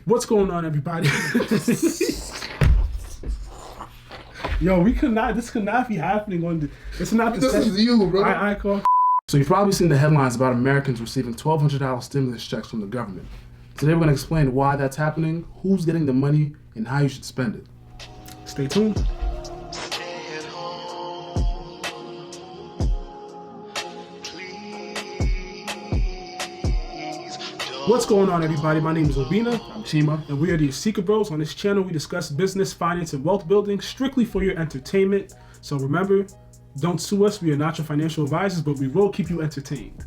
What's going on, everybody? Yo, this could not be happening on the, it's not the This is you, bro. I call. So you've probably seen the headlines about Americans receiving $1,200 stimulus checks from the government. Today we're going to explain why that's happening, who's getting the money, and how you should spend it. Stay tuned. What's going on, everybody? My name is Obina. I'm Chima. And we are the Secret Bros. On this channel, we discuss business, finance, and wealth building strictly for your entertainment. So remember, don't sue us. We are not your financial advisors, but we will keep you entertained.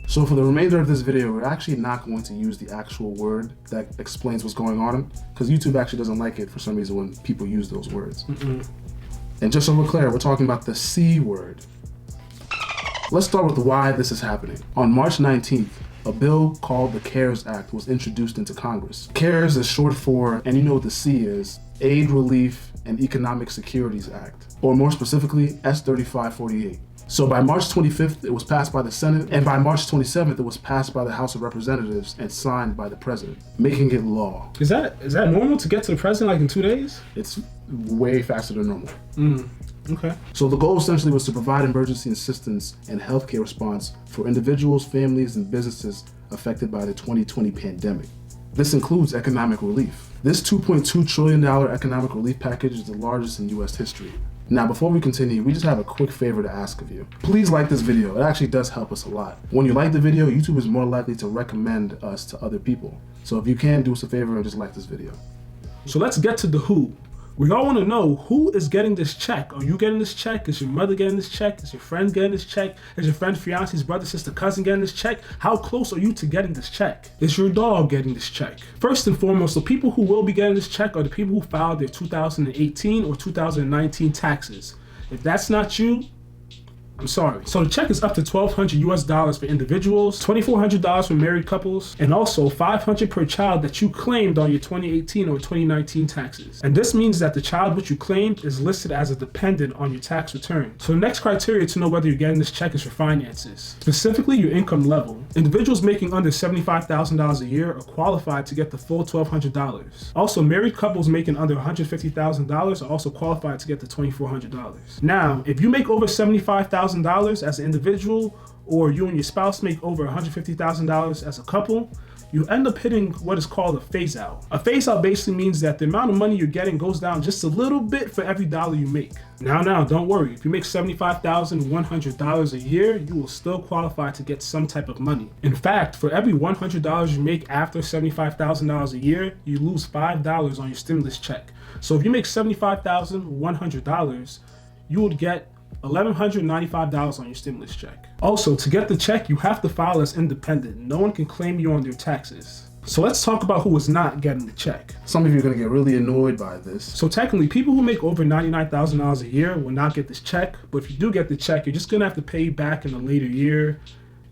So for the remainder of this video, we're actually not going to use the actual word that explains what's going on, because YouTube actually doesn't like it for some reason when people use those words. And just so we're clear, we're talking about the C word. Let's start with why this is happening. On March 19th, a bill called the CARES Act was introduced into Congress. CARES is short for, and you know what the C is, Aid, Relief, and Economic Securities Act, or more specifically, S-3548. So by March 25th, it was passed by the Senate, and by March 27th, it was passed by the House of Representatives and signed by the President, making it law. Is that normal to get to the President like in 2 days? It's way faster than normal. Okay. So the goal essentially was to provide emergency assistance and healthcare response for individuals, families, and businesses affected by the 2020 pandemic. This includes economic relief. This $2.2 trillion economic relief package is the largest in U.S. history. Now, before we continue, we just have a quick favor to ask of you. Please like this video. It actually does help us a lot. When you like the video, YouTube is more likely to recommend us to other people. So if you can, do us a favor and just like this video. So let's get to the who. We all want to know, who is getting this check? Are you getting this check? Is your mother getting this check? Is your friend getting this check? Is your friend, fiance's brother, sister, cousin getting this check? How close are you to getting this check? Is your dog getting this check? First and foremost, the people who will be getting this check are the people who filed their 2018 or 2019 taxes. If that's not you, I'm sorry. So the check is up to $1,200 for individuals, $2,400 for married couples, and also $500 per child that you claimed on your 2018 or 2019 taxes. And this means that the child which you claimed is listed as a dependent on your tax return. So the next criteria to know whether you're getting this check is your finances, specifically your income level. Individuals making under $75,000 a year are qualified to get the full $1,200. Also, married couples making under $150,000 are also qualified to get the $2,400. Now, if you make over $75,000 as an individual, or you and your spouse make over $150,000 as a couple, you end up hitting what is called a phase out. A phase out basically means that the amount of money you're getting goes down just a little bit for every dollar you make. Now, don't worry. If you make $75,100 a year, you will still qualify to get some type of money. In fact, for every $100 you make after $75,000 a year, you lose $5 on your stimulus check. So if you make $75,100, you would get $1,195 on your stimulus check. Also, to get the check, you have to file as independent. No one can claim you on their taxes. So let's talk about who is not getting the check. Some of you are going to get really annoyed by this. So technically, people who make over $99,000 a year will not get this check, but if you do get the check, you're just going to have to pay back in a later year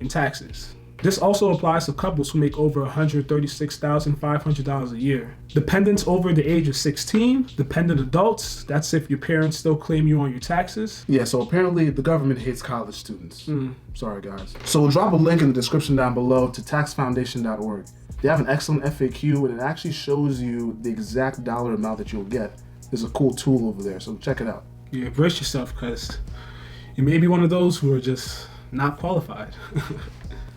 in taxes. This also applies to couples who make over $136,500 a year. Dependents over the age of 16, dependent adults, that's if your parents still claim you on your taxes. Yeah, so apparently the government hates college students. Sorry, guys. So we'll drop a link in the description down below to taxfoundation.org. They have an excellent FAQ, and it actually shows you the exact dollar amount that you'll get. There's a cool tool over there, so check it out. Yeah, brace yourself, because you may be one of those who are just not qualified.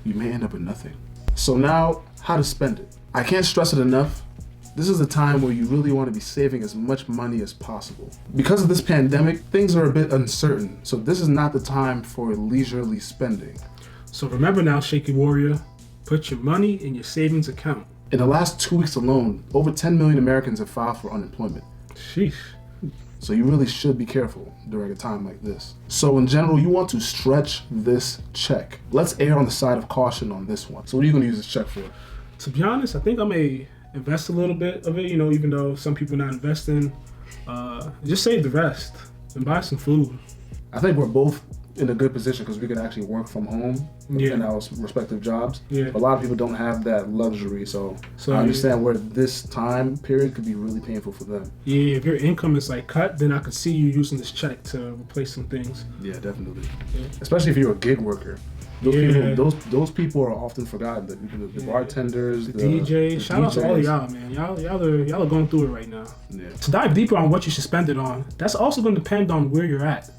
You may end up with nothing. So now, how to spend it. I can't stress it enough. This is a time where you really want to be saving as much money as possible. Because of this pandemic, things are a bit uncertain, so this is not the time for leisurely spending. So remember now, Shaky Warrior, put your money in your savings account. In the last 2 weeks alone, over 10 million Americans have filed for unemployment. Sheesh. So you really should be careful during a time like this. So in general, you want to stretch this check. Let's err on the side of caution on this one. So what are you going to use this check for? To be honest, I think I may invest a little bit of it, even though some people are not investing. Just save the rest and buy some food. I think we're both in a good position because we can actually work from home in our respective jobs. A lot of people don't have that luxury, so I understand where this time period could be really painful for them. Yeah, if your income is like cut, then I could see you using this check to replace some things. Yeah, definitely. Especially if you're a gig worker. Those people are often forgotten. The bartenders, the DJs. Shout out to all of y'all, man. Y'all are going through it right now. Yeah. To dive deeper on what you should spend it on, that's also going to depend on where you're at.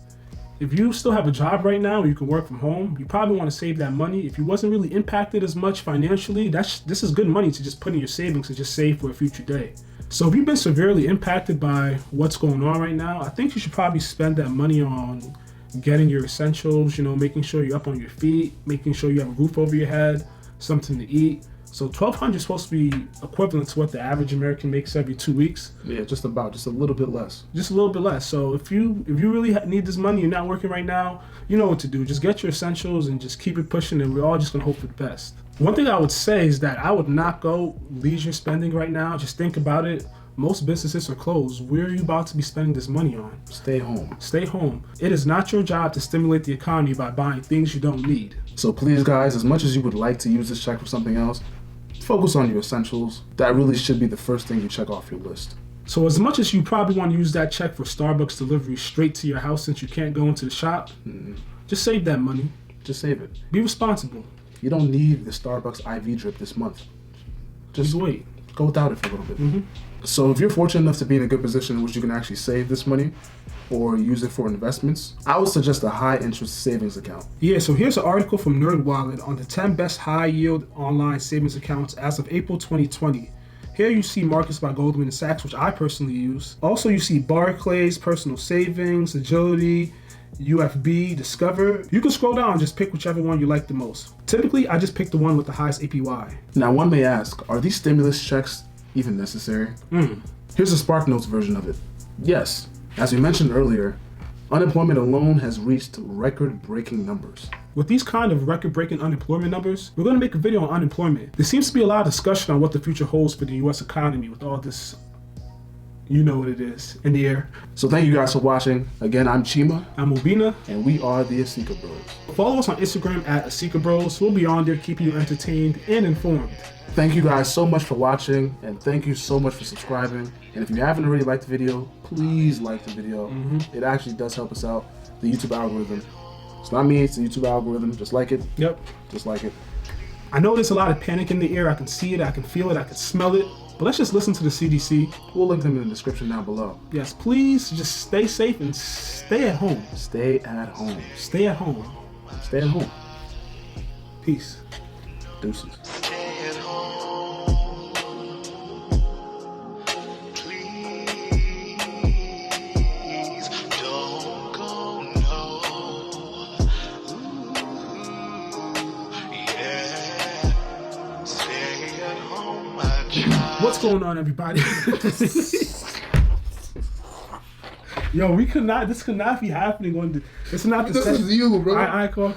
If you still have a job right now, or you can work from home, you probably want to save that money. If you wasn't really impacted as much financially, this is good money to just put in your savings and just save for a future day. So if you've been severely impacted by what's going on right now, I think you should probably spend that money on getting your essentials, making sure you're up on your feet, making sure you have a roof over your head, something to eat. So $1,200 is supposed to be equivalent to what the average American makes every 2 weeks. Yeah, just a little bit less. Just a little bit less. So if you really need this money, you're not working right now, you know what to do. Just get your essentials and just keep it pushing, and we're all just gonna hope for the best. One thing I would say is that I would not go leisure spending right now. Just think about it. Most businesses are closed. Where are you about to be spending this money on? Stay home. Stay home. It is not your job to stimulate the economy by buying things you don't need. So please, guys, as much as you would like to use this check for something else, focus on your essentials. That really should be the first thing you check off your list. So as much as you probably want to use that check for Starbucks delivery straight to your house since you can't go into the shop, just save that money. Just save it. Be responsible. You don't need the Starbucks IV drip this month. Just wait. Go without it for a little bit. So if you're fortunate enough to be in a good position in which you can actually save this money or use it for investments, I would suggest a high interest savings account. Yeah, so here's an article from NerdWallet on the 10 best high yield online savings accounts as of April 2020. Here you see Marcus by Goldman Sachs, which I personally use. Also you see Barclays, Personal Savings, Agility, UFB, Discover. You can scroll down and just pick whichever one you like the most. Typically, I just pick the one with the highest APY. Now one may ask, are these stimulus checks even necessary? Here's a SparkNotes version of it. Yes, as we mentioned earlier, unemployment alone has reached record-breaking numbers. With these kind of record-breaking unemployment numbers, we're going to make a video on unemployment. There seems to be a lot of discussion on what the future holds for the US economy with all this, you know what it is, in the air. So thank you guys for watching. Again, I'm Chima. I'm Obina. And we are the Asika Bros. Follow us on Instagram at Asika Bros. We'll be on there keeping you entertained and informed. Thank you guys so much for watching, and thank you so much for subscribing. And if you haven't already liked the video, please like the video. It actually does help us out, the YouTube algorithm. It's not me, it's the YouTube algorithm. Just like it. Yep. Just like it. I know there's a lot of panic in the air. I can see it, I can feel it, I can smell it. But let's just listen to the CDC. We'll link them in the description down below. Yes, please just stay safe and stay at home. Stay at home. Stay at home. Stay at home. Peace. Deuces. What's going on, everybody? Yo, this could not be happening on the. It's not the. This is you, bro. I call.